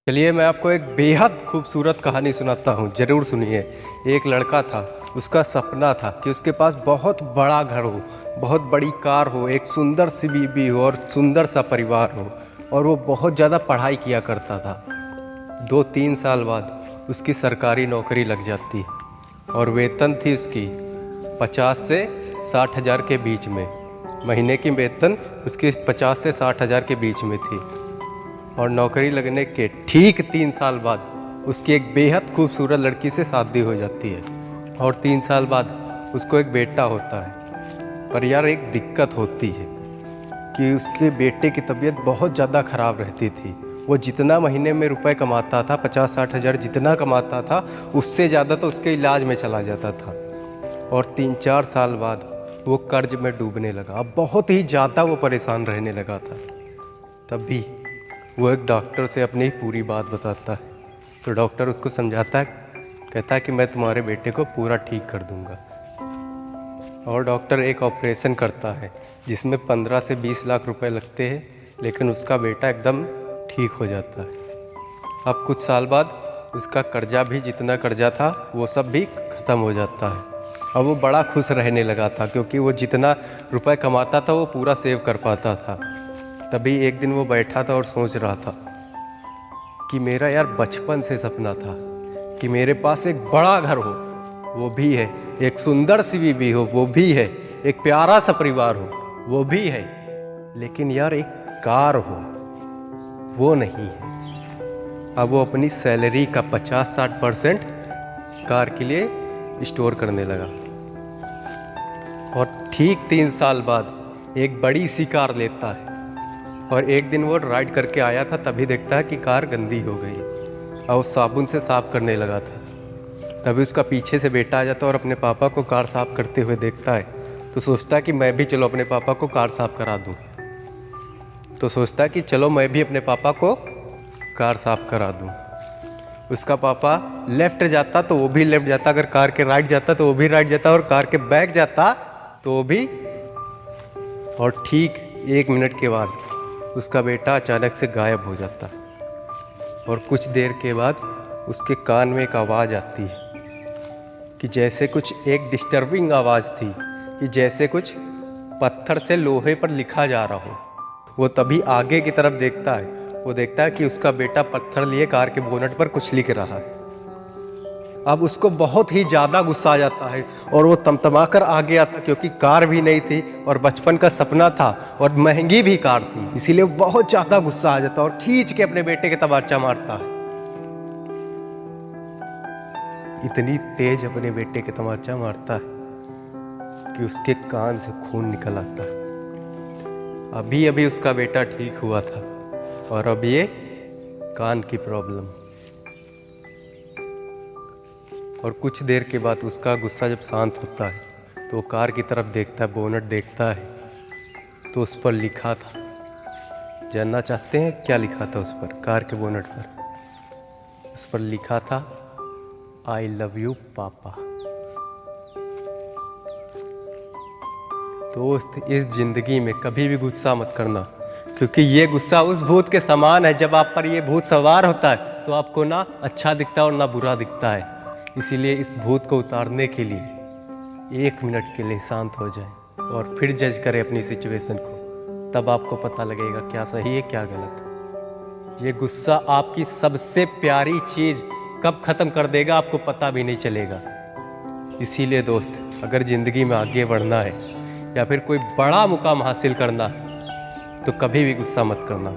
चलिए मैं आपको एक बेहद खूबसूरत कहानी सुनाता हूँ, ज़रूर सुनिए। एक लड़का था, उसका सपना था कि उसके पास बहुत बड़ा घर हो, बहुत बड़ी कार हो, एक सुंदर सी बीवी हो और सुंदर सा परिवार हो। और वो बहुत ज़्यादा पढ़ाई किया करता था। 2-3 साल बाद उसकी सरकारी नौकरी लग जाती और वेतन थी उसकी 50 से 60 हज़ार के बीच में। महीने की वेतन उसकी 50 से 60 हज़ार के बीच में थी। और नौकरी लगने के ठीक 3 साल बाद उसकी एक बेहद खूबसूरत लड़की से शादी हो जाती है और 3 साल बाद उसको एक बेटा होता है। पर यार एक दिक्कत होती है कि उसके बेटे की तबीयत बहुत ज़्यादा ख़राब रहती थी। वो जितना महीने में रुपए कमाता था, 50-60 हज़ार जितना कमाता था, उससे ज़्यादा तो उसके इलाज में चला जाता था। और 3-4 साल बाद वो कर्ज में डूबने लगा। अब बहुत ही ज़्यादा वो परेशान रहने लगा था। तभी वो एक डॉक्टर से अपनी पूरी बात बताता है। तो डॉक्टर उसको समझाता है, कहता है कि मैं तुम्हारे बेटे को पूरा ठीक कर दूंगा। और डॉक्टर एक ऑपरेशन करता है जिसमें 15 से 20 लाख रुपए लगते हैं, लेकिन उसका बेटा एकदम ठीक हो जाता है। अब कुछ साल बाद उसका कर्जा भी, जितना कर्जा था वो सब भी ख़त्म हो जाता है। अब वो बड़ा खुश रहने लगा था क्योंकि वो जितना रुपए कमाता था वो पूरा सेव कर पाता था। तभी एक दिन वो बैठा था और सोच रहा था कि मेरा यार बचपन से सपना था कि मेरे पास एक बड़ा घर हो, वो भी है, एक सुंदर सी बीवी हो, वो भी है, एक प्यारा सा परिवार हो, वो भी है, लेकिन यार एक कार हो, वो नहीं है। अब वो अपनी सैलरी का 50-60% कार के लिए स्टोर करने लगा। और ठीक 3 साल बाद एक बड़ी सी कार लेता है। और एक दिन वो राइड करके आया था, तभी देखता है कि कार गंदी हो गई और साबुन से साफ़ करने लगा था। तभी उसका पीछे से बेटा आ जाता है और अपने पापा को कार साफ़ करते हुए देखता है। तो सोचता है कि मैं भी चलो अपने पापा को कार साफ़ करा दूँ। तो सोचता है कि चलो मैं भी अपने पापा को कार साफ़ करा दूँ। उसका पापा लेफ़्ट जाता तो वो भी लेफ़्ट जाता, अगर कार के राइट जाता तो वो भी राइट जाता, और कार के बैक जाता तो वो भी। और ठीक 1 मिनट के बाद उसका बेटा अचानक से गायब हो जाता है। और कुछ देर के बाद उसके कान में एक आवाज़ आती है कि जैसे कुछ एक डिस्टर्बिंग आवाज़ थी, कि जैसे कुछ पत्थर से लोहे पर लिखा जा रहा हो। वो तभी आगे की तरफ देखता है। वो देखता है कि उसका बेटा पत्थर लिए कार के बोनट पर कुछ लिख रहा है। अब उसको बहुत ही ज़्यादा गुस्सा आ जाता है और वो तमतमा कर आगे आता, क्योंकि कार भी नहीं थी और बचपन का सपना था और महंगी भी कार थी, इसीलिए बहुत ज़्यादा गुस्सा आ जाता है और खींच के अपने बेटे के तमाचा मारता है। इतनी तेज अपने बेटे के तमाचा मारता है कि उसके कान से खून निकल आता है। अभी अभी उसका बेटा ठीक हुआ था और अब ये कान की प्रॉब्लम। और कुछ देर के बाद उसका गुस्सा जब शांत होता है तो वो कार की तरफ देखता है, बोनट देखता है, तो उस पर लिखा था। जानना चाहते हैं क्या लिखा था उस पर, कार के बोनट पर? उस पर लिखा था, आई लव यू पापा। दोस्त, इस जिंदगी में कभी भी गुस्सा मत करना, क्योंकि ये गुस्सा उस भूत के समान है। जब आप पर ये भूत सवार होता है तो आपको ना अच्छा दिखता है और ना बुरा दिखता है। इसीलिए इस भूत को उतारने के लिए 1 मिनट के लिए शांत हो जाए और फिर जज करें अपनी सिचुएशन को। तब आपको पता लगेगा क्या सही है क्या गलत है। ये गुस्सा आपकी सबसे प्यारी चीज़ कब ख़त्म कर देगा आपको पता भी नहीं चलेगा। इसीलिए दोस्त, अगर ज़िंदगी में आगे बढ़ना है या फिर कोई बड़ा मुकाम हासिल करना है तो कभी भी गुस्सा मत करना।